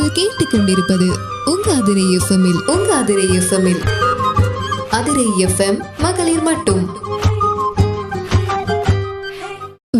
நீங்கள் கேட்டுக்கொண்டிருப்பது உங்க அதிரை எஃப்எம்மில் அதிரை எஃப்எம் மகளிர் மட்டும்.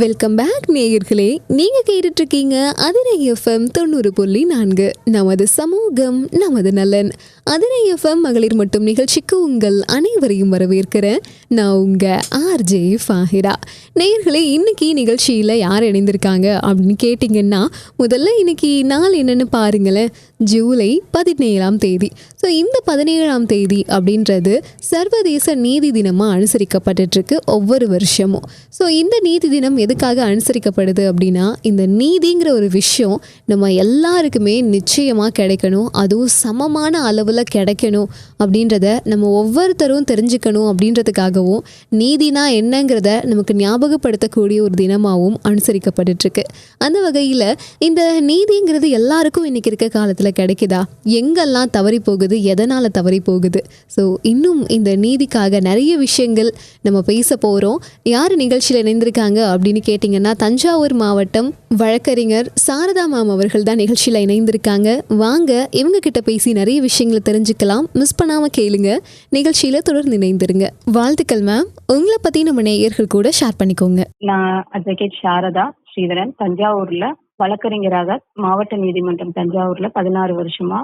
வெல்கம் பேக் நேயர்களே, நீங்க கேட்டுட்டு இருக்கீங்க அதிரை எஃப்எம் 90.4. நமது சமூகம் நமது நலன். அதிரை எஃப்எம் மகளிர் மட்டும் நிகழ்ச்சிக்கு உங்கள் அனைவரையும் வரவேற்கிறேன். நான் உங்க ஆர்ஜே ஃபாஹிரா. நேயர்களே, இன்னைக்கு நிகழ்ச்சியில் யார் இணைந்திருக்காங்க அப்படின்னு கேட்டிங்கன்னா, முதல்ல இன்னைக்கு நாள் என்னன்னு பாருங்களேன். ஜூலை 17. ஸோ இந்த 17 அப்படின்றது சர்வதேச நீதி தினமாக அனுசரிக்கப்பட்டுருக்கு ஒவ்வொரு வருஷமும். ஸோ இந்த நீதி தினம் எதுக்காக அனுசரிக்கப்படுது அப்படின்னா, இந்த நீதிங்கிற ஒரு விஷயம் நம்ம எல்லாருக்குமே நிச்சயமாக கிடைக்கணும், அதுவும் சமமான அளவில் கிடைக்கணும் அப்படின்றத நம்ம ஒவ்வொருத்தரும் தெரிஞ்சுக்கணும் அப்படின்றதுக்காகவும், நீதினா என்னங்கிறத நமக்கு ஞாபகப்படுத்தக்கூடிய ஒரு தினமாகவும் அனுசரிக்கப்பட்டுருக்கு. அந்த வகையில் இந்த நீதிங்கிறது எல்லாருக்கும் இன்னைக்கு இருக்க காலத்தில் கிடைக்குதா? எங்கெல்லாம் தவறி போகுது, எதனால் தவறி போகுது? ஸோ இன்னும் இந்த நீதிக்காக நிறைய விஷயங்கள் நம்ம பேச போகிறோம். யார் நிகழ்ச்சியில் இணைந்திருக்காங்க அப்படின்னு கேட்டிங்கன்னா, தஞ்சாவூர் மாவட்டம் வழக்கறிஞர் சாரதா மேம் அவர்கள் தான் நிகழ்ச்சியில் இணைந்திருக்காங்க. வாங்க இவங்க கிட்ட பேசி நிறைய விஷயங்களை தெரிஞ்சுக்கலாம். மிஸ் பண்ணாமல் கேளுங்க, நிகழ்ச்சியில் தொடர்ந்து இணைந்திருங்க. வாழ்த்துக்கள் மேம். உங்களை பற்றி நம்ம நேயர்கள் கூட ஷேர் பண்ணிக்கோங்க. நான் அட்வொகேட் சாரதா ஸ்ரீதரன், தஞ்சாவூர்ல வழக்கறிஞராக மாவட்ட நீதிமன்றம் தஞ்சாவூர்ல 16 வருஷமா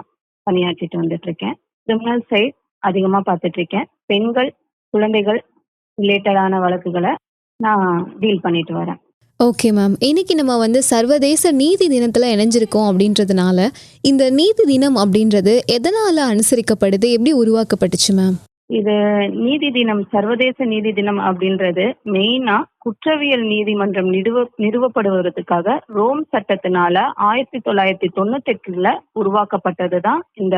பணியாற்றிட்டு வந்துட்டு இருக்கேன். கிரிமினல் சைட் அதிகமா பார்த்துட்டு இருக்கேன். பெண்கள், குழந்தைகள் ரிலேட்டடான வழக்குகளை நான் டீல் பண்ணிட்டு வரேன். ஓகே மேம், இன்னைக்கு நம்ம சர்வதேச நீதி தினத்தில் இணைஞ்சிருக்கோம் அப்படின்றதுனால, இந்த நீதி தினம் அப்படின்றது எதனால் அனுசரிக்கப்படுது, எப்படி உருவாக்கப்பட்டுச்சு மேம்? இது நீதி தினம், சர்வதேச நீதி தினம் அப்படின்றது மெயினா குற்றவியல் நீதிமன்றம் நிறுவப்படுவதற்காக ரோம் சட்டத்தினால 1998 உருவாக்கப்பட்டதுதான் இந்த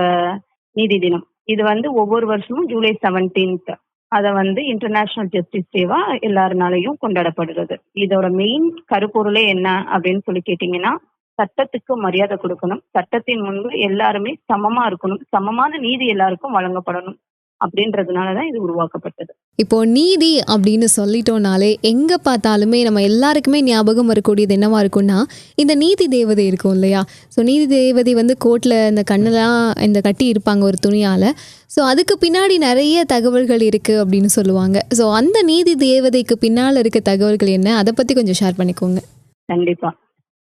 நீதி தினம். இது ஒவ்வொரு வருஷமும் ஜூலை 17 அதை இன்டர்நேஷனல் ஜஸ்டிஸ் டேவா எல்லாருனாலையும் கொண்டாடப்படுறது. இதோட மெயின் கருப்பொருளே என்ன அப்படின்னு சொல்லி கேட்டீங்கன்னா, சட்டத்துக்கு மரியாதை கொடுக்கணும், சட்டத்தின் முன்பு எல்லாருமே சமமா இருக்கணும், சமமான நீதி எல்லாருக்கும் வழங்கப்படணும் அப்படின்றதுனாலதான் இது உருவாக்கப்பட்டது. இப்போ நீதி அப்படின்னு சொல்லிட்டோம்னாலே எங்க பார்த்தாலுமே நம்ம எல்லாருக்குமே ஞாபகம் வரக்கூடியது என்னவா இருக்கும்னா, இந்த நீதி தேவதை இருக்கும் இல்லையா? ஸோ நீதி தேவதை கோர்ட்ல இந்த கண்ணெல்லாம் இந்த கட்டி இருப்பாங்க ஒரு துணியால. ஸோ அதுக்கு பின்னாடி நிறைய தகவல்கள் இருக்கு அப்படின்னு சொல்லுவாங்க. ஸோ அந்த நீதி தேவதைக்கு பின்னால் இருக்க தகவல்கள் என்ன, அதை பத்தி கொஞ்சம் ஷேர் பண்ணிக்கோங்க. கண்டிப்பா.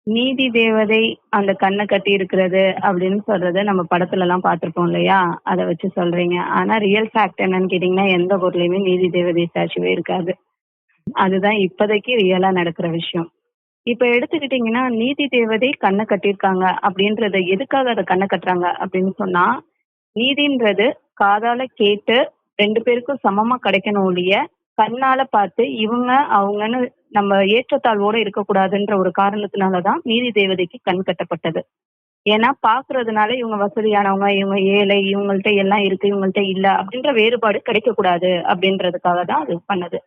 நீதி தேவதை அந்த கண்ணை கட்டி இருக்கிறது அப்படின்னு சொல்றது நம்ம படத்துல எல்லாம் பார்த்திருப்போம் இல்லையா? அதை வச்சு சொல்றீங்க. ஆனா ரியல் ஃபேக்ட் என்னன்னு கேட்டீங்கன்னா, எந்த பொருளையுமே நீதி தேவதை ஸ்டாச்சுவே இருக்காது. அதுதான் இப்போதைக்கு ரியலா நடக்கிற விஷயம். இப்ப எடுத்துக்கிட்டீங்கன்னா, நீதி தேவதை கண்ணை கட்டியிருக்காங்க அப்படின்றத எதுக்காக அதை கண்ணை கட்டுறாங்க அப்படின்னு சொன்னா, நீதின்றது காதால கேட்டு 2 பேருக்கும் சமமா கிடைக்கணும் ஒழிய, கண்ணால பார்த்து இவங்க அவங்கன்னு நம்ம ஏற்றத்தாழ்வோட இருக்கக்கூடாதுன்ற ஒரு காரணத்தினாலதான் நீதி தேவதைக்கு கண் கட்டப்பட்டது. ஏன்னா பாக்குறதுனால இவங்க வசதியானவங்க, இவங்க ஏழை, இவங்கள்ட்ட எல்லாம் இருக்கு, இவங்கள்ட்ட இல்ல அப்படின்ற வேறுபாடு கிடைக்கக்கூடாது அப்படின்றதுக்காக தான் அது பண்ணது.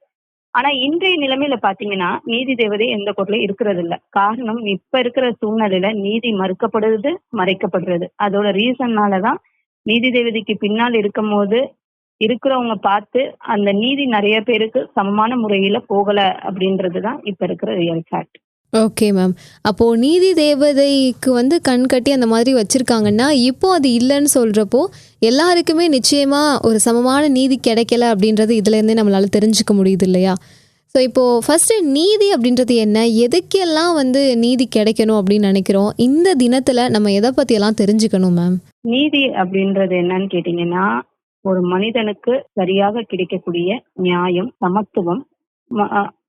ஆனா இன்றைய நிலைமையில பாத்தீங்கன்னா, நீதி தேவதை எந்த பொருளும் இருக்கிறது இல்ல. காரணம், இப்ப இருக்கிற சூழ்நிலையில நீதி மறுக்கப்படுறது, மறைக்கப்படுறது. அதோட ரீசன்னாலதான் நீதி தேவதைக்கு பின்னால் இருக்கும் போது இருக்கிறவங்க பார்த்து அந்த நீதி நிறைய பேருக்கு சமமான முறையில போகல அப்படின்றதுதான் இப்ப இருக்கிற ரியல் ஃபேக்ட். Okay ma'am. அப்போ நீதி தேவதைக்கு கண் கட்டி அந்த மாதிரி வச்சிருக்காங்கன்னா, இப்போ அது இல்லைன்னு சொல்றப்போ எல்லாருக்குமே நிச்சயமா ஒரு சமமான நீதி கிடைக்கல அப்படின்றது இதுல இருந்தே நம்மளால தெரிஞ்சுக்க முடியுது இல்லையா? ஸோ இப்போ ஃபர்ஸ்ட் நீதி அப்படின்றது என்ன, எதுக்கெல்லாம் நீதி கிடைக்கணும் அப்படின்னு நினைக்கிறோம்? இந்த தினத்துல நம்ம எதை பத்தி எல்லாம் தெரிஞ்சுக்கணும் மேம்? நீதி அப்படின்றது என்னன்னு கேட்டீங்கன்னா, ஒரு மனிதனுக்கு சரியாக கிடைக்கக்கூடிய நியாயம், சமத்துவம்.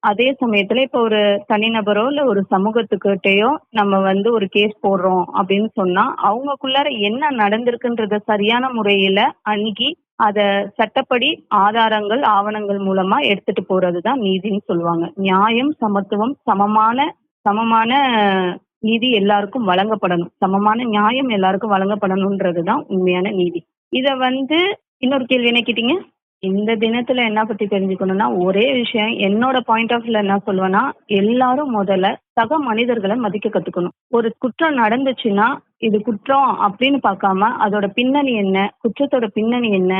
அதே சமயத்துல இப்ப ஒரு தனிநபரோ இல்ல ஒரு சமூகத்துக்கிட்டயோ நம்ம ஒரு கேஸ் போடுறோம் அப்படின்னு சொன்னா, அவங்களுக்குள்ளார என்ன நடந்திருக்குன்றத சரியான முறையில அணுகி அத சட்டப்படி ஆதாரங்கள், ஆவணங்கள் மூலமா எடுத்துட்டு போறதுதான் நீதின்னு சொல்லுவாங்க. நியாயம், சமத்துவம், சமமான நீதி எல்லாருக்கும் வழங்கப்படணும், சமமான நியாயம் எல்லாருக்கும் வழங்கப்படணும்ன்றதுதான் உண்மையான நீதி. இத இன்னொரு கேள்வி என்ன கேட்டீங்க? இந்த தினத்துல என்ன பத்தி தெரிஞ்சுக்கணும்னா, ஒரே விஷயம் என்னோட பாயிண்ட் ஆஃப் வியூல என்ன சொல்லுவேன்னா, எல்லாரும் முதல்ல சக மனிதர்களை மதிக்க கத்துக்கணும். ஒரு குற்றம் நடந்துச்சுன்னா இது குற்றம் அப்படின்னு பார்க்காம அதோட பின்னணி என்ன, குற்றத்தோட பின்னணி என்ன,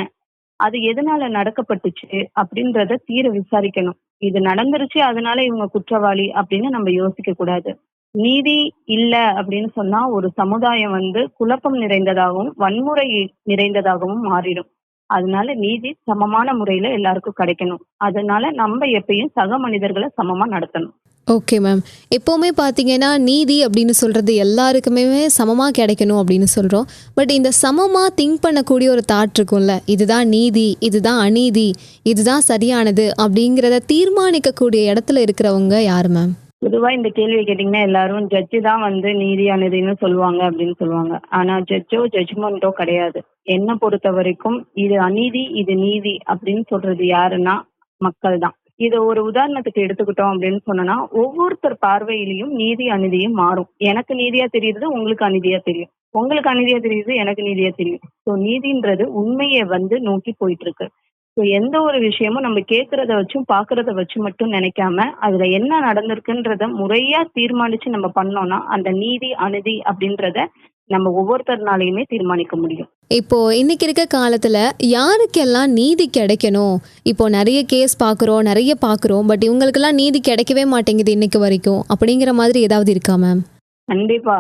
அது எதனால நடக்கப்பட்டுச்சு அப்படின்றத தீர விசாரிக்கணும். இது நடந்துருச்சு அதனால இவங்க குற்றவாளி அப்படின்னு நம்ம யோசிக்க கூடாது. நீதி இல்ல அப்படின்னு சொன்னா ஒரு சமுதாயம் வந்து குழப்பம் நிறைந்ததாகவும் வன்முறை நிறைந்ததாகவும் மாறிடும். அதனால நீதி சமமான முறையில எல்லாருக்கும் கிடைக்கணும். அதனால நம்ம எப்பயும் சக மனிதர்களை சமமா நடத்தணும். Okay ma'am. எப்போவுமே பார்த்தீங்கன்னா, நீதி அப்படின்னு சொல்றது எல்லாருக்குமே சமமா கிடைக்கணும் அப்படின்னு சொல்றோம். பட் இந்த சமமா திங்க் பண்ணக்கூடிய ஒரு தாட் இருக்கும்ல. இதுதான் நீதி, இதுதான் அநீதி, இதுதான் சரியானது அப்படிங்கிறத தீர்மானிக்கக்கூடிய இடத்துல இருக்கிறவங்க யாரு மேம்? பொதுவா இந்த கேள்வியை கேட்டீங்கன்னா எல்லாரும் ஜட்ஜி தான் வந்து நீதி அநீதின்னு சொல்லுவாங்க அப்படின்னு சொல்லுவாங்க. ஆனா ஜட்ஜோ ஜட்ஜ்மெண்டோ கிடையாது. என்னை பொறுத்த வரைக்கும் இது அநீதி இது நீதி அப்படின்னு சொல்றது யாருன்னா மக்கள் தான். இதை ஒரு உதாரணத்துக்கு எடுத்துக்கிட்டோம் அப்படின்னு சொன்னோம்னா ஒவ்வொருத்தர் பார்வையிலையும் நீதி அநீதியும் மாறும். எனக்கு நீதியா தெரியுது, உங்களுக்கு அநீதியா தெரியும். உங்களுக்கு அநீதியா தெரியுது, எனக்கு நீதியா தெரியும். ஸோ நீதின்றது உண்மையை வந்து நோக்கி போயிட்டு இருக்கு. ஸோ எந்த ஒரு விஷயமும் நம்ம கேட்கறத வச்சும் பார்க்கறத வச்சு மட்டும் நினைக்காம அதுல என்ன நடந்திருக்குன்றத முறையா தீர்மானிச்சு நம்ம பண்ணோம்னா அந்த நீதி அநீதி அப்படின்றத நம்ம ஒவ்வொருத்தர்னாலையுமே தீர்மானிக்க முடியும். இப்போ இன்னைக்கு இருக்க காலத்துல யாருக்கெல்லாம் நீதி கிடைக்கணும்? இப்போ நிறைய கேஸ் பார்க்குறோம், நிறைய பார்க்குறோம். பட் இவங்களுக்கெல்லாம் நீதி கிடைக்கவே மாட்டேங்குது இன்னைக்கு வரைக்கும். அப்படிங்கிற மாதிரி ஏதாவது இருக்கா மேம்? கண்டிப்பா.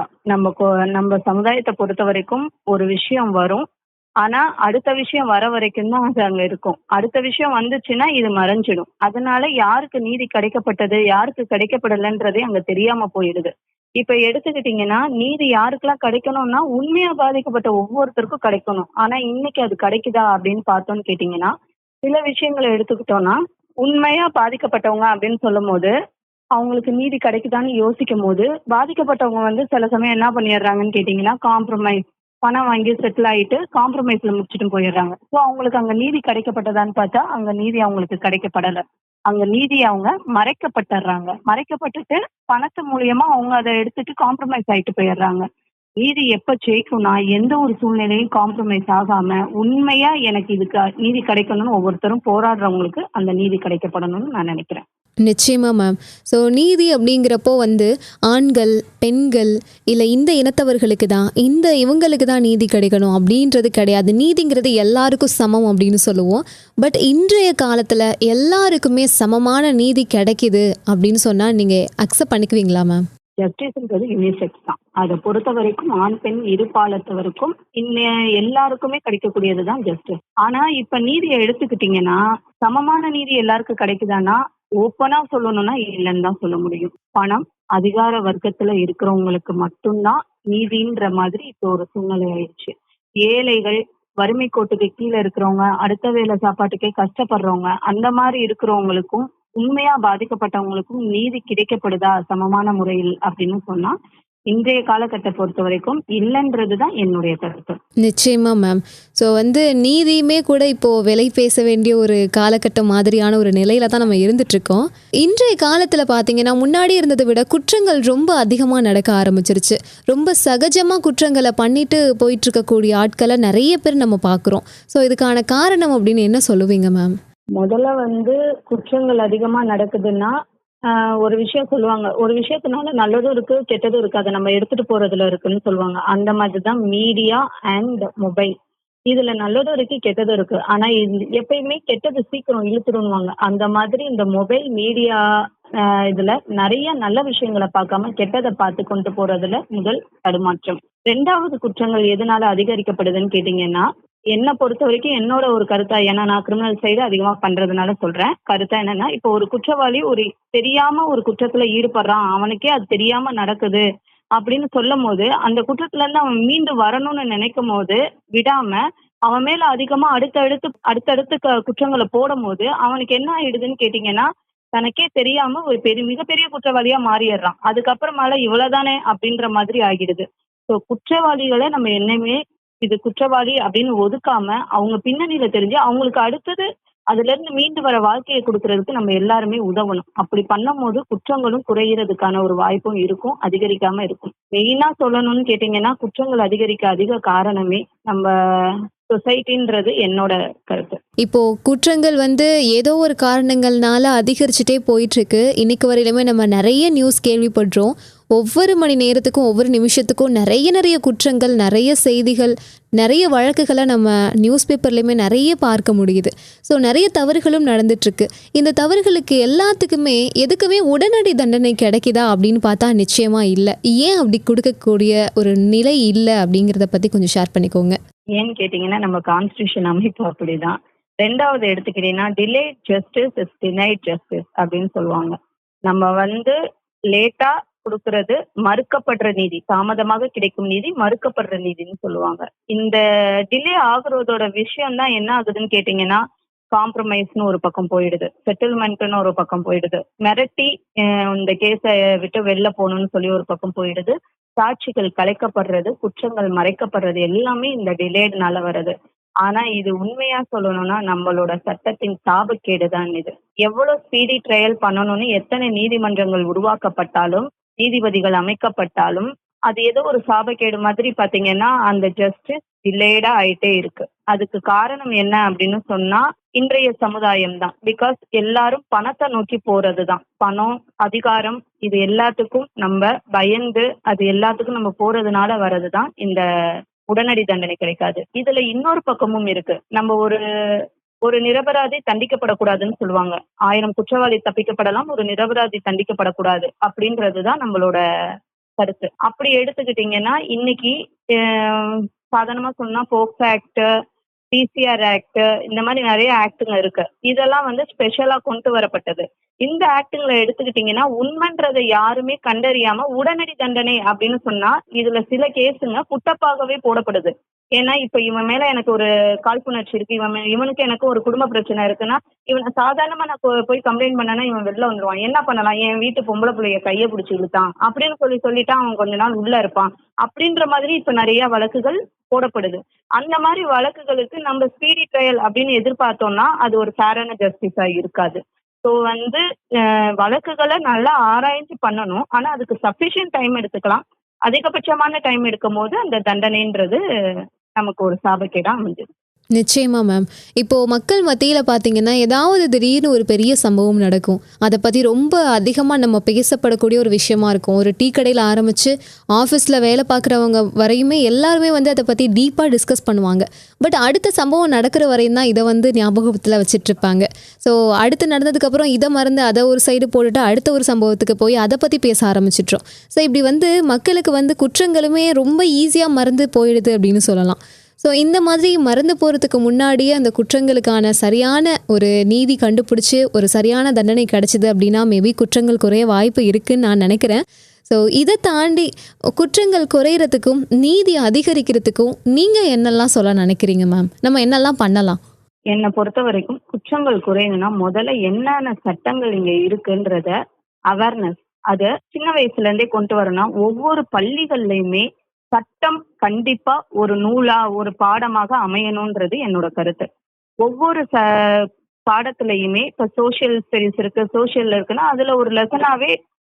நம்ம சமுதாயத்தை பொறுத்த வரைக்கும் ஒரு விஷயம் வரும். ஆனா அடுத்த விஷயம் வர வரைக்கும் தான் அது அங்க இருக்கும். அடுத்த விஷயம் வந்துச்சுன்னா இது மறைஞ்சிடும். அதனால யாருக்கு நீதி கிடைக்கப்பட்டது, யாருக்கு கிடைக்கப்படலைன்றதே அங்க தெரியாம போயிடுது. இப்ப எடுத்துக்கிட்டீங்கன்னா நீதி யாருக்கெல்லாம் கிடைக்கணும்னா உண்மையா பாதிக்கப்பட்ட ஒவ்வொருத்தருக்கும் கிடைக்கணும். ஆனா இன்னைக்கு அது கிடைக்குதா அப்படின்னு பார்த்தோம்னு கேட்டீங்கன்னா சில விஷயங்களை எடுத்துக்கிட்டோம்னா உண்மையா பாதிக்கப்பட்டவங்க அப்படின்னு சொல்லும் போது அவங்களுக்கு நீதி கிடைக்குதான்னு யோசிக்கும் போது பாதிக்கப்பட்டவங்க வந்து சில சமயம் என்ன பண்ணிடுறாங்கன்னு கேட்டீங்கன்னா காம்ப்ரமைஸ் பணம் வாங்கி செட்டில் ஆயிட்டு காம்ப்ரமைஸ்ல முடிச்சுட்டு போயிடுறாங்க. ஸோ அவங்களுக்கு அங்க நீதி கிடைக்கப்பட்டதான்னு பார்த்தா அங்க நீதி அவங்களுக்கு கிடைக்கப்படலை. அங்க நீதி அவங்க மறைக்கப்பட்டுறாங்க. மறைக்கப்பட்டுட்டு பணத்து மூலியமா அவங்க அதை எடுத்துட்டு காம்ப்ரமைஸ் ஆயிட்டு போயிடுறாங்க. நீதி எப்ப ஜெயிக்கும்னா எந்த ஒரு சூழ்நிலையும் காம்ப்ரமைஸ் ஆகாம உண்மையா எனக்கு இதுக்கு நீதி கிடைக்கணும்னு ஒவ்வொருத்தரும் போராடுறவங்களுக்கு அந்த நீதி கிடைக்கப்படணும்னு நான் நினைக்கிறேன். நிச்சயமா மேம். ஸோ நீதி அப்படிங்கிறப்போ வந்து ஆண்கள், பெண்கள் இல்லை இந்த இனத்தவர்களுக்கு தான் இவங்களுக்கு தான் நீதி கிடைக்கணும் அப்படின்றது கிடையாது. நீதிங்கிறது எல்லாருக்கும் சமம் அப்படின்னு சொல்லுவோம். பட் இன்றைய காலத்தில் எல்லாருக்குமே சமமான நீதி கிடைக்குது அப்படின்னு சொன்னால் நீங்கள் அக்செப்ட் பண்ணிக்குவீங்களா மேம்? ஜஸ்டிஸ்ன்றது யூனிசெக்ஸ் தான். அதை பொறுத்த வரைக்கும் ஆண் பெண் இரு பாலத்தவருக்கும் எல்லாருக்குமே கிடைக்கக்கூடியதுதான் ஜஸ்டிஸ். ஆனா இப்ப நீதியை எடுத்துக்கிட்டீங்கன்னா சமமான நீதி எல்லாருக்கும் கிடைக்குதானா ஓப்பனா சொல்லணும்னா இல்லைன்னு தான் சொல்ல முடியும். பணம் அதிகார வர்க்கத்துல இருக்கிறவங்களுக்கு மட்டும்தான் நீதின்ற மாதிரி இப்போ ஒரு சூழ்நிலை ஆயிடுச்சு. ஏழைகள் வறுமை கோட்டுக்கு கீழே இருக்கிறவங்க அடுத்த வேலை சாப்பாட்டுக்கே கஷ்டப்படுறவங்க அந்த மாதிரி இருக்கிறவங்களுக்கும் உண்மையா பாதிக்கப்பட்டவங்களுக்கும் நீதி கிடைக்கப்படுதா சமமான முறையில் அப்படின்னு சொன்னா இன்றைய காலகட்டத்தை பொறுத்த வரைக்கும் இல்லைன்றதுதான் என்னுடைய கருத்து. நிச்சயமா மேம். ஸோ வந்து நீதியுமே கூட இப்போது விலை பேச வேண்டிய ஒரு காலகட்டம் மாதிரியான ஒரு நிலையில தான் நம்ம இருந்துகிட்ருக்கோம். இன்றைய காலத்தில் பார்த்தீங்கன்னா முன்னாடி இருந்ததை விட குற்றங்கள் ரொம்ப அதிகமாக நடக்க ஆரம்பிச்சிருச்சு. ரொம்ப சகஜமாக குற்றங்களை பண்ணிட்டு போயிட்டுருக்கக்கூடிய ஆட்களை நிறைய பேர் நம்ம பார்க்குறோம். ஸோ இதுக்கான காரணம் அப்படின்னு என்ன சொல்லுவீங்க மேம்? முதல்ல வந்து குற்றங்கள் அதிகமா நடக்குதுன்னா ஒரு விஷயம் சொல்லுவாங்க. ஒரு விஷயத்தினால நல்லதும் இருக்கு கெட்டதும் இருக்கு. அதை நம்ம எடுத்துட்டு போறதுல இருக்குன்னு சொல்லுவாங்க. அந்த மாதிரிதான் மீடியா அண்ட் மொபைல். இதுல நல்லதும் இருக்கு கெட்டதும் இருக்கு. ஆனா எப்பயுமே கெட்டது சீக்கிரம் இழுத்துருவாங்க. அந்த மாதிரி இந்த மொபைல் மீடியா இதுல நிறைய நல்ல விஷயங்களை பார்க்காம கெட்டதை பார்த்து கொண்டு போறதுல முதல் தடுமாற்றம். 2வது குற்றங்கள் எதனால அதிகரிக்கப்படுதுன்னு கேட்டீங்கன்னா என்னை பொறுத்த வரைக்கும் என்னோட ஒரு கருத்தா, ஏன்னா நான் கிரிமினல் சைடு அதிகமா பண்றதுனால சொல்றேன். கருத்தா என்னன்னா இப்போ ஒரு குற்றவாளி ஒரு தெரியாம ஒரு குற்றத்துல ஈடுபடுறான், அவனுக்கே அது தெரியாம நடக்குது அப்படின்னு சொல்லும் போது அந்த குற்றத்துல இருந்து அவன் மீண்டு வரணும்னு நினைக்கும் போது விடாம அவன் மேல அதிகமா அடுத்தடுத்து குற்றங்களை போடும் போது அவனுக்கு என்ன ஆயிடுதுன்னு கேட்டீங்கன்னா தனக்கே தெரியாம ஒரு மிகப்பெரிய குற்றவாளியா மாறிடுறான். அதுக்கப்புறமால இவ்வளவுதானே அப்படின்ற மாதிரி ஆகிடுது. ஸோ குற்றவாளிகளை நம்ம என்னையுமே இது குற்றவாளி அப்படின்னு ஒதுக்காம அவங்க பின்னணியில தெரிஞ்சு அவங்களுக்கு அடுத்தது அதுல இருந்து மீண்டு வர வாழ்க்கையை கொடுக்கறதுக்கு நம்ம எல்லாருமே உதவணும். அப்படி பண்ணும் போது குற்றங்களும் குறையறதுக்கான ஒரு வாய்ப்பும் இருக்கும், அதிகரிக்காம இருக்கும். மெயினா சொல்லணும்னு கேட்டீங்கன்னா குற்றங்கள் அதிக காரணமே நம்ம சொசைட்டின்றது என்னோட கருத்து. இப்போ குற்றங்கள் வந்து ஏதோ ஒரு காரணங்கள்னால அதிகரிச்சுட்டே போயிட்டு இருக்கு. இன்னைக்கு வரையிலுமே நம்ம நிறைய நியூஸ் கேள்விப்படுறோம். ஒவ்வொரு மணி நேரத்துக்கும் ஒவ்வொரு நிமிஷத்துக்கும் நிறைய நிறைய குற்றங்கள், நிறைய செய்திகள், நிறைய வழக்குகளை நம்ம நியூஸ் பேப்பர்லையுமே நிறைய பார்க்க முடியுது. ஸோ நிறைய தவறுகளும் நடந்துட்டுருக்கு. இந்த தவறுகளுக்கு எல்லாத்துக்குமே எதுக்குமே உடனடி தண்டனை கிடைக்குதா அப்படின்னு பார்த்தா நிச்சயமா இல்லை. ஏன் அப்படி கொடுக்கக்கூடிய ஒரு நிலை இல்லை அப்படிங்கிறத பற்றி கொஞ்சம் ஷேர் பண்ணிக்கோங்க. ஏன்னு கேட்டீங்கன்னா நம்ம கான்ஸ்டிடியூஷன் அமைப்பு அப்படிதான். ரெண்டாவது எடுத்துக்கிட்டீங்கன்னா delayed justice is denied justice அப்படின்னு சொல்லுவாங்க. நம்ம லேட்டா கொடுக்கறது மறுக்கப்படுற நீதி, தாமதமாக கிடைக்கும் நீதி மறுக்கப்படுற நீதின்னு சொல்லுவாங்க. இந்த டிலே ஆகுறதோட விஷயம் தான் என்ன ஆகுதுன்னு கேட்டீங்கன்னா காம்ப்ரமைஸ்னு ஒரு பக்கம் போயிடுது, செட்டில்மெண்ட்னு ஒரு பக்கம் போயிடுது, மிரட்டி இந்த கேஸை விட்டு வெளில போகணும்னு சொல்லி ஒரு பக்கம் போயிடுது, சாட்சிகள் கலைக்கப்படுறது, குற்றங்கள் மறைக்கப்படுறது எல்லாமே இந்த டிலேட்னால வருது. ஆனா இது உண்மையா சொல்லணும்னா நம்மளோட சட்டத்தின் சாபக்கேடு தான் இது. எவ்வளவு ஸ்பீடி ட்ரையல் பண்ணணும்னு எத்தனை நீதிமன்றங்கள் உருவாக்கப்பட்டாலும், நீதிபதிகள் அமைக்கப்பட்டாலும், அது ஏதோ ஒரு சாபக்கேடு மாதிரி பாத்தீங்கன்னா அந்த ஜஸ்டிஸ் டிலேடா ஆயிட்டே இருக்கு. அதுக்கு காரணம் என்ன அப்படின்னு சொன்னா இன்றைய சமுதாயம் தான். பிகாஸ் எல்லாரும் பணத்தை நோக்கி போறதுதான். பணம், அதிகாரம், இது எல்லாத்துக்கும் நம்ம பயந்து அது எல்லாத்துக்கும் நம்ம போறதுனால வர்றதுதான் இந்த உடனடி தண்டனை கிடைக்காது. இதுல இன்னொரு பக்கமும் இருக்கு. நம்ம ஒரு நிரபராதி தண்டிக்கப்படக்கூடாதுன்னு சொல்லுவாங்க. 1000 குற்றவாளி தப்பிக்கப்படலாம், ஒரு நிரபராதி தண்டிக்கப்படக்கூடாது அப்படின்றதுதான் நம்மளோட கருத்து. அப்படி எடுத்துக்கிட்டீங்கன்னா இன்னைக்கு சாதாரணமா சொன்னா போக்சோ ஆக்ட், பிசிஆர் ஆக்ட், இந்த மாதிரி நிறைய ஆக்டுங்க இருக்கு. இதெல்லாம் ஸ்பெஷலா கொண்டு வரப்பட்டது. இந்த ஆக்டுங்களை எடுத்துக்கிட்டீங்கன்னா உண்மைன்றதை யாருமே கண்டறியாம உடனடி தண்டனை அப்படின்னு சொன்னா இதுல சில கேஸுங்க குட்டப்பாகவே போடப்படுது. ஏன்னா இப்ப இவன் மேல எனக்கு ஒரு காழ்ப்புணர்ச்சி இருக்கு, இவனுக்கு எனக்கு ஒரு குடும்ப பிரச்சனை இருக்குன்னா இவன் சாதாரணமா நான் போய் கம்ப்ளைண்ட் பண்ணனா இவன் வெளில வந்துருவான். என்ன பண்ணலாம், என் வீட்டு பொம்பளை பிள்ளைய கையை பிடிச்சி இழுத்தான் அப்படின்னு சொல்லிட்டா அவன் கொஞ்ச நாள் உள்ள இருப்பான் அப்படின்ற மாதிரி இப்ப நிறைய வழக்குகள் போடப்படுது. அந்த மாதிரி வழக்குகளுக்கு நம்ம ஸ்பீடி ட்ரையல் அப்படின்னு எதிர்பார்த்தோம்னா அது ஒரு ஃபேரான ஜஸ்டிஸா இருக்காது. ஸோ வழக்குகளை நல்லா ஆராய்ச்சி பண்ணணும். ஆனா அதுக்கு சஃபிஷியன்ட் டைம் எடுத்துக்கலாம். அதிகபட்சமான டைம் எடுக்கும் போது அந்த தண்டனைன்றது நமக்கு ஒரு சாபக்கேடா அமைஞ்சிடும். நிச்சயமா மேம். இப்போ மக்கள் மத்தியில் பார்த்தீங்கன்னா ஏதாவது திடீர்னு ஒரு பெரிய சம்பவம் நடக்கும். அதை பற்றி ரொம்ப அதிகமாக நம்ம பேசப்படக்கூடிய ஒரு விஷயமா இருக்கும். ஒரு டீ கடையில் ஆரம்பித்து ஆஃபீஸில் வேலை பார்க்குறவங்க வரையுமே எல்லாருமே அதை பற்றி டீப்பாக டிஸ்கஸ் பண்ணுவாங்க. பட் அடுத்த சம்பவம் நடக்கிற வரையும் தான் இதை ஞாபகத்தில் வச்சிட்ருப்பாங்க. ஸோ அடுத்து நடந்ததுக்கப்புறம் இதை மறந்து அதை ஒரு சைடு போட்டுட்டு அடுத்த ஒரு சம்பவத்துக்கு போய் அதை பற்றி பேச ஆரம்பிச்சிட்றோம். ஸோ இப்படி மக்களுக்கு குற்றங்களுமே ரொம்ப ஈஸியாக மறந்து போயிடுது அப்படின்னு சொல்லலாம். ஸோ இந்த மாதிரி மறந்து போகிறதுக்கு முன்னாடியே அந்த குற்றங்களுக்கான சரியான ஒரு நீதி கண்டுபிடிச்சி ஒரு சரியான தண்டனை கிடச்சிது அப்படின்னா மேபி குற்றங்கள் குறைய வாய்ப்பு இருக்குதுன்னு நான் நினைக்கிறேன். ஸோ இதை தாண்டி குற்றங்கள் குறையிறதுக்கும் நீதி அதிகரிக்கிறதுக்கும் நீங்கள் என்னெல்லாம் சொல்ல நினைக்கிறீங்க மேம்? நம்ம என்னெல்லாம் பண்ணலாம்? என்னை பொறுத்த வரைக்கும் குற்றங்கள் குறையணும்னா முதல்ல என்னென்ன சட்டங்கள் இங்க இருக்குன்றத அவேர்னஸ் அதை சின்ன வயசுல இருந்தே கொண்டு வரணும். ஒவ்வொரு பள்ளிகள்லையுமே சட்டம் கண்டிப்பா ஒரு நூலா ஒரு பாடமாக அமையணும்ன்றது என்னோட கருத்து. ஒவ்வொரு பாடத்திலையுமே இப்ப சோசியல் ஸ்டடிஸ் இருக்கு, சோசியல்ல இருக்குன்னா அதுல ஒரு லெசனாவே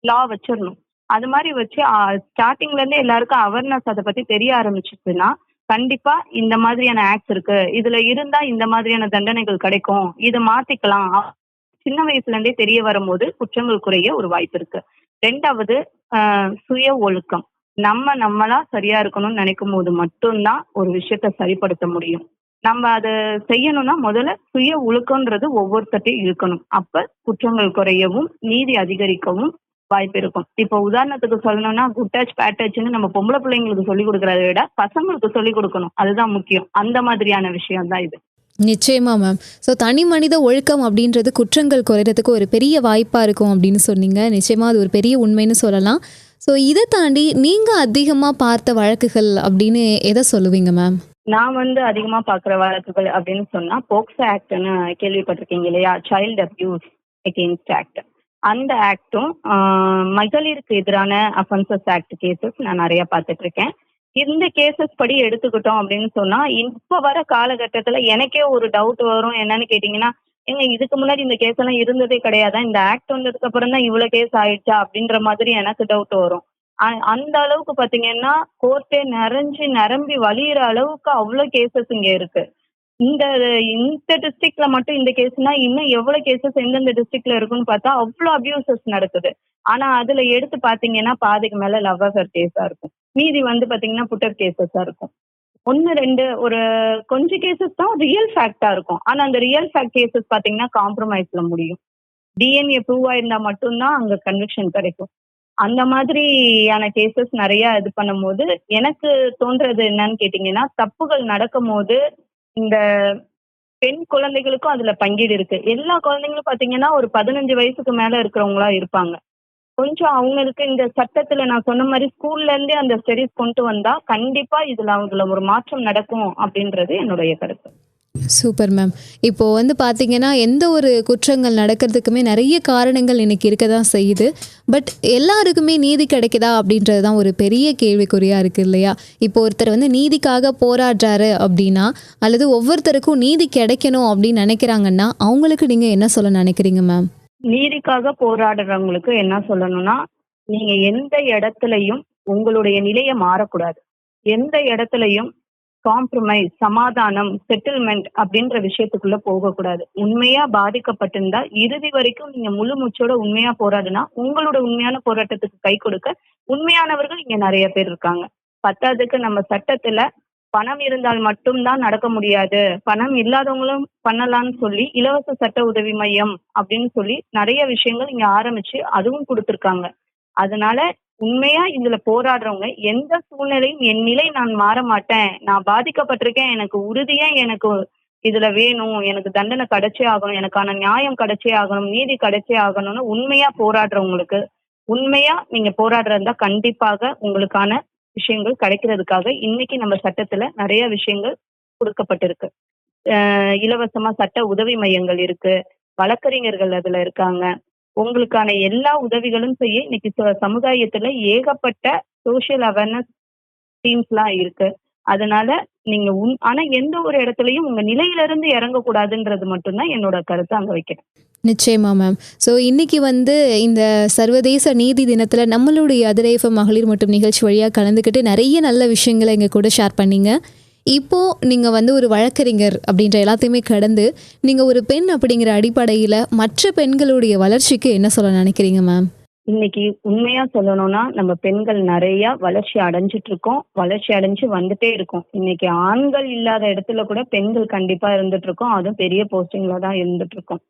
லா வச்சிடணும். அது மாதிரி வச்சு ஸ்டார்டிங்ல இருந்து எல்லாருக்கும் அவேர்னஸ் அதை பத்தி தெரிய ஆரம்பிச்சுச்சுன்னா கண்டிப்பா இந்த மாதிரியான ஆக்ட்ஸ் இருக்கு, இதுல இருந்தா இந்த மாதிரியான தண்டனைகள் கிடைக்கும், இதை மாத்திக்கலாம், சின்ன வயசுல இருந்தே தெரிய வரும்போது குற்றங்கள் குறைய ஒரு வாய்ப்பு இருக்கு. ரெண்டாவது சுய ஒழுக்கம். நம்மளா சரியா இருக்கணும்னு நினைக்கும் போது மட்டும்தான் ஒரு விஷயத்த சரிப்படுத்த முடியும். நம்ம அதை செய்யணும்னா முதல்ல சுய ஒழுக்கம்ன்றது ஒவ்வொருத்தையும் இருக்கணும். அப்ப குற்றங்கள் குறையவும் நீதி அதிகரிக்கவும் வாய்ப்பு இருக்கும். இப்போ உதாரணத்துக்கு சொல்லணும்னா குட் டச் பேட் டச்னு நம்ம பொம்பளை பிள்ளைங்களுக்கு சொல்லி கொடுக்கறத விட பசங்களுக்கு சொல்லி கொடுக்கணும், அதுதான் முக்கியம். அந்த மாதிரியான விஷயம் தான் இது. நிச்சயமா மேம். ஸோ தனி மனித ஒழுக்கம் அப்படின்றது குற்றங்கள் குறைகிறதுக்கு ஒரு பெரிய வாய்ப்பாக இருக்கும் அப்படின்னு சொன்னீங்க. நிச்சயமாக அது ஒரு பெரிய உண்மைன்னு சொல்லலாம். ஸோ இதை தாண்டி நீங்கள் அதிகமாக பார்த்த வழக்குகள் அப்படின்னு எதை சொல்லுவீங்க மேம்? நான் அதிகமாக பார்க்குற வழக்குகள் அப்படின்னு சொன்னால் போக்சோ ஆக்ட்னு கேள்விப்பட்டிருக்கீங்க இல்லையா, சைல்டு அப்யூஸ் அகெயின்ஸ்ட் ஆக்ட். அந்த ஆக்டும் மகளிருக்கு எதிரான அஃபென்சஸ் ஆக்ட் கேசஸ் நான் நிறைய பார்த்துட்டு இருக்கேன். இந்த கேசஸ் படி எடுத்துக்கிட்டோம் அப்படின்னு சொன்னா இப்ப வர காலகட்டத்துல எனக்கே ஒரு டவுட் வரும். என்னன்னு கேட்டீங்கன்னா, ஏங்க இதுக்கு முன்னாடி இந்த கேஸ் எல்லாம் இருந்ததே கிடையாதா, இந்த ஆக்ட் வந்ததுக்கு அப்புறம் தான் இவ்வளவு கேஸ் ஆயிடுச்சா அப்படின்ற மாதிரி எனக்கு டவுட் வரும். அந்த அளவுக்கு பாத்தீங்கன்னா கோர்ட்டே நிரம்பி வழியிற அளவுக்கு அவ்வளவு கேசஸ் இங்க இருக்கு. இந்த இந்த டிஸ்ட்ரிக்ட்ல மட்டும் இந்த கேஸ்னா இன்னும் எவ்வளவு கேசஸ் எந்தெந்த டிஸ்ட்ரிக்ட்ல இருக்குன்னு பார்த்தா அவ்வளவு அபியூசஸ் நடக்குது. ஆனா அதுல எடுத்து பாத்தீங்கன்னா பாதிக்கு மேல லவ் அஃபேர் கேஸா இருக்கும். மீதி பாத்தீங்கன்னா புட்டப் கேசஸா இருக்கும். 1, 2 ஒரு கொஞ்சம் கேசஸ் தான் ரியல் ஃபேக்டா இருக்கும். ஆனா அந்த ரியல் ஃபேக்ட் கேசஸ் பாத்தீங்கன்னா காம்ப்ரமைஸ்ல முடியும். டிஎன்ஏ ப்ரூவ் ஆயிருந்தா மட்டும்தான் அங்க கன்விக்ஷன் கிடைக்கும். அந்த மாதிரியான கேசஸ் நிறைய இது பண்ணும்போது எனக்கு தோன்றது என்னன்னு கேட்டீங்கன்னா, தப்புகள் நடக்கும்போது இந்த பெண் குழந்தைகளுக்கும் அதுல பங்கீடு இருக்கு. எல்லா குழந்தைங்களும் பாத்தீங்கன்னா ஒரு 15 வயசுக்கு மேல இருக்கிறவங்களா இருப்பாங்க. கொஞ்சம் அவங்களுக்கு இந்த சட்டத்துல நான் சொன்ன மாதிரி ஸ்கூல்ல இருந்தே அந்த ஸ்டடீஸ் கொண்டு வந்தா கண்டிப்பா இதுல அவங்கள ஒரு மாற்றம் நடக்கும் அப்படின்றது என்னுடைய கருத்து. Super ma'am. இப்போ பார்த்தீங்கன்னா, எந்த ஒரு குற்றங்கள் நடக்கிறதுக்குமே நிறைய காரணங்கள் இன்னைக்கு இருக்க தான் செய்யுது. பட் எல்லாருக்குமே நீதி கிடைக்குதா அப்படின்றது தான் ஒரு பெரிய கேள்விக்குறியா இருக்கு இல்லையா? இப்போ ஒருத்தர் நீதிக்காக போராடுறாரு அப்படின்னா, அல்லது ஒவ்வொருத்தருக்கும் நீதி கிடைக்கணும் அப்படின்னு நினைக்கிறாங்கன்னா, அவங்களுக்கு நீங்க என்ன சொல்ல நினைக்கிறீங்க மேம்? நீதிக்காக போராடுறவங்களுக்கு என்ன சொல்லணும்னா, நீங்க எந்த இடத்துலயும் உங்களுடைய நிலையை மாறக்கூடாது. எந்த இடத்துலயும் காம்ப்ரமைஸ், சமாதானம், செட்டில்மெண்ட் அப்படின்ற விஷயத்துக்குள்ள போகக்கூடாது. உண்மையா பாதிக்கப்பட்டிருந்தா இறுதி வரைக்கும் நீங்க முழு மூச்சோட உண்மையா போராடினா உங்களோட உண்மையான போராட்டத்துக்கு கை கொடுக்க உண்மையானவர்கள் இங்க நிறைய பேர் இருக்காங்க. பத்தாவதுக்கு நம்ம சட்டத்துல பணம் இருந்தால் மட்டும்தான் நடக்க முடியாது, பணம் இல்லாதவங்களும் பண்ணலாம்னு சொல்லி இலவச சட்ட உதவி மையம் அப்படின்னு சொல்லி நிறைய விஷயங்கள் இங்க ஆரம்பிச்சு அதுவும் கொடுத்திருக்காங்க. அதனால உண்மையா இதுல போராடுறவங்க எந்த சூழ்நிலையும் என் நிலை நான் மாற மாட்டேன், நான் பாதிக்கப்பட்டிருக்கேன், எனக்கு உறுதியா எனக்கு இதுல வேணும், எனக்கு தண்டனை கிடைச்சே ஆகணும், எனக்கான நியாயம் கிடைச்சே ஆகணும், நீதி கிடைச்சே ஆகணும்னு உண்மையா போராடுறவங்களுக்கு, உண்மையா நீங்க போராடுறதா கண்டிப்பாக உங்களுக்கான விஷயங்கள் கிடைக்கிறதுக்காக இன்னைக்கு நம்ம சட்டத்துல நிறைய விஷயங்கள் கொடுக்கப்பட்டிருக்கு. இலவசமா சட்ட உதவி மையங்கள் இருக்கு, வழக்கறிஞர்கள் அதுல இருக்காங்க. உங்களுக்கான எல்லா உதவிகளும் செய்ய இன்னைக்கு சமுதாயத்துல ஏகப்பட்ட சோசியல் அவேர்னஸ் டீம்ஸ்லாம் இருக்கு. அதனால நீங்க ஆனா எந்த ஒரு இடத்துலயும் உங்க நிலையிலிருந்து இறங்கக்கூடாதுன்றது மட்டும்தான் என்னோட கருத்தை அங்க வைக்கிறேன். நிச்சயமா மேம். ஸோ இன்னைக்கு இந்த சர்வதேச நீதி தினத்தில் நம்மளுடைய அதிரை எஃப்எம் மகளிர் மற்றும் நிகழ்ச்சி வழியாக கலந்துக்கிட்டு நிறைய நல்ல விஷயங்களை எங்கள் கூட ஷேர் பண்ணீங்க. இப்போது நீங்கள் ஒரு வழக்கறிஞர் அப்படின்ற எல்லாத்தையுமே கடந்து நீங்கள் ஒரு பெண் அப்படிங்கிற அடிப்படையில் மற்ற பெண்களுடைய வளர்ச்சிக்கு என்ன சொல்ல நினைக்கிறீங்க மேம்? இன்னைக்கு உண்மையா சொல்லணும்னா நம்ம பெண்கள் நிறைய வளர்ச்சி அடைஞ்சிட்டு இருக்கோம், வளர்ச்சி அடைஞ்சு வந்துட்டே இருக்கோம். இன்னைக்கு ஆண்கள் இல்லாத இடத்துல கூட பெண்கள் கண்டிப்பா இருந்துட்டு இருக்கோம், அதுவும் பெரிய போஸ்டிங்ல தான் இருந்துட்டு இருக்கோம்.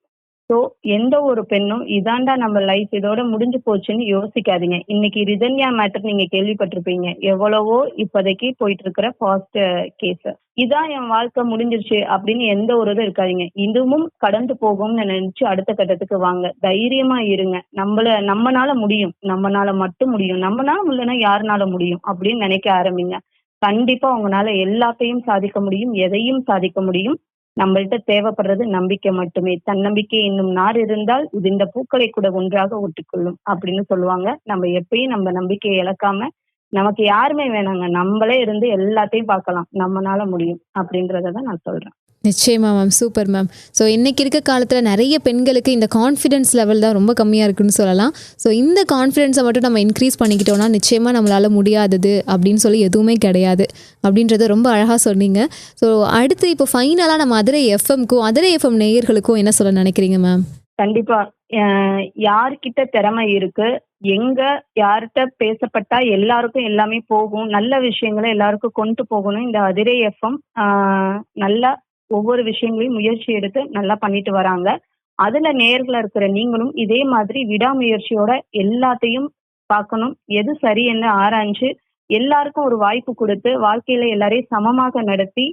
ஸோ எந்த ஒரு பெண்ணும் இதாண்டா நம்ம லைஃப் இதோட முடிஞ்சு போச்சுன்னு யோசிக்காதீங்க. இன்னைக்கு ரிதன்யா மேட்டர் நீங்க கேள்விப்பட்டிருப்பீங்க. எவ்வளவோ இப்போதைக்கு போயிட்டு இருக்கிற ஃபாஸ்ட் கேஸ், இதான் என் வாழ்க்கை முடிஞ்சிருச்சு அப்படின்னு எந்த ஒரு இதுவும் இருக்காதீங்க. இதுவும் கடந்து போகும்னு நினைச்சு அடுத்த கட்டத்துக்கு வாங்க, தைரியமா இருங்க. நம்மனால முடியும், நம்மனால மட்டும் முடியும், நம்மனால முடியலன்னா யாருனால முடியும் அப்படின்னு நினைக்க ஆரம்பிங்க. கண்டிப்பா உங்களால எல்லாத்தையும் சாதிக்க முடியும், எதையும் சாதிக்க முடியும். நம்மள்ட்ட தேவைப்படுறது நம்பிக்கை மட்டுமே. தன்னம்பிக்கை என்னும் நார் இருந்தால் இந்த பூக்களை கூட ஒன்றாக ஒட்டிக்கொள்ளும் அப்படின்னு சொல்லுவாங்க. நம்ம எப்பயும் நம்ம நம்பிக்கையை இழக்காம, நமக்கு யாருமே வேணாங்க, நம்மளே இருந்து எல்லாத்தையும் பார்க்கலாம், நம்மனால முடியும் அப்படின்றதான் நான் சொல்றேன். நிச்சயமா மேம். Super ma'am. ஸோ இன்றைக்கி இருக்க காலத்தில் நிறைய பெண்களுக்கு இந்த கான்ஃபிடென்ஸ் லெவல் தான் ரொம்ப கம்மியாக இருக்குன்னு சொல்லலாம். ஸோ இந்த கான்ஃபிடென்ஸை மட்டும் நம்ம இன்க்ரீஸ் பண்ணிக்கிட்டோன்னா நிச்சயமாக நம்மளால் முடியாதது அப்படின்னு சொல்லி எதுவுமே கிடையாது அப்படின்றத ரொம்ப அழகாக சொன்னீங்க. ஸோ அடுத்து இப்போ ஃபைனலாக நம்ம அதிரை எஃப்எம்க்கும் அதிரை எஃப்எம் நேயர்களுக்கும் என்ன சொல்ல நினைக்கிறீங்க மேம்? கண்டிப்பா யார்கிட்ட திறமை இருக்கு, எங்க யார்கிட்ட பேசப்பட்டா எல்லாருக்கும் எல்லாமே போகும், நல்ல விஷயங்களை எல்லாருக்கும் கொண்டு போகணும். இந்த அதிரை எஃப்எம் நல்லா ஒவ்வொரு விஷயங்களையும் முயற்சி எடுத்து நல்லா பண்ணிட்டு வராங்க. அதுல நேயர்களா இருக்கிற நீங்களும் இதே மாதிரி விடாமுயற்சியோட எல்லாத்தையும் பார்க்கணும், எது சரி என்று ஆராய்ஞ்சு எல்லாருக்கும் ஒரு வாய்ப்பு கொடுத்து வாழ்க்கையில எல்லாரையும் சமமாக நடத்தி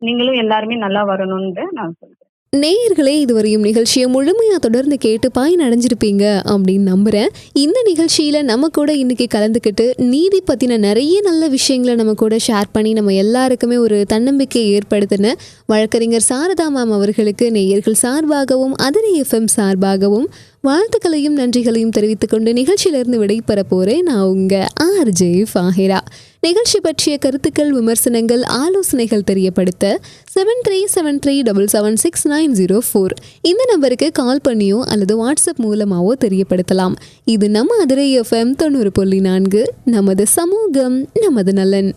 நீங்களும் எல்லாருமே நல்லா வரணும்னு நான் சொல்றேன். நேயர்களே, இதுவரையும் நிகழ்ச்சியை முழுமையாக தொடர்ந்து கேட்டு பயனடைஞ்சிருப்பீங்க அப்படின்னு நம்புகிறேன். இந்த நிகழ்ச்சியில் நம்ம கூட இன்றைக்கி கலந்துக்கிட்டு நீதி பற்றின நிறைய நல்ல விஷயங்களை நம்ம கூட ஷேர் பண்ணி நம்ம எல்லாருக்குமே ஒரு தன்னம்பிக்கையை ஏற்படுத்தின வழக்கறிஞர் சாரதா மேம் அவர்களுக்கு நேயர்கள் சார்பாகவும் அதிரை எஃப்எம் சார்பாகவும் வாழ்த்துக்களையும் நன்றிகளையும் தெரிவித்துக் கொண்டு நிகழ்ச்சியிலிருந்து விடைபெற போகிறேன். நான் உங்கள் ஆர்ஜே ஃபாஹிரா. நிகழ்ச்சி பற்றிய கருத்துக்கள், விமர்சனங்கள், ஆலோசனைகள் தெரியப்படுத்த 7373776904 இந்த நம்பருக்கு கால் பண்ணியோ அல்லது வாட்ஸ்அப் மூலமாவோ தெரியப்படுத்தலாம். இது நம்ம அதிரை எஃப்எம் 90.4, நமது சமூகம் நமது நலன்.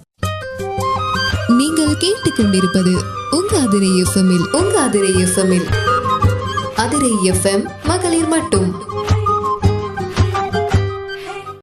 நீங்கள் கேட்டுக்கொண்டிருப்பது உங்க அதிரை எஃப்எம்மில் அதிரை எஃப்எம் மகளிர் மட்டும்.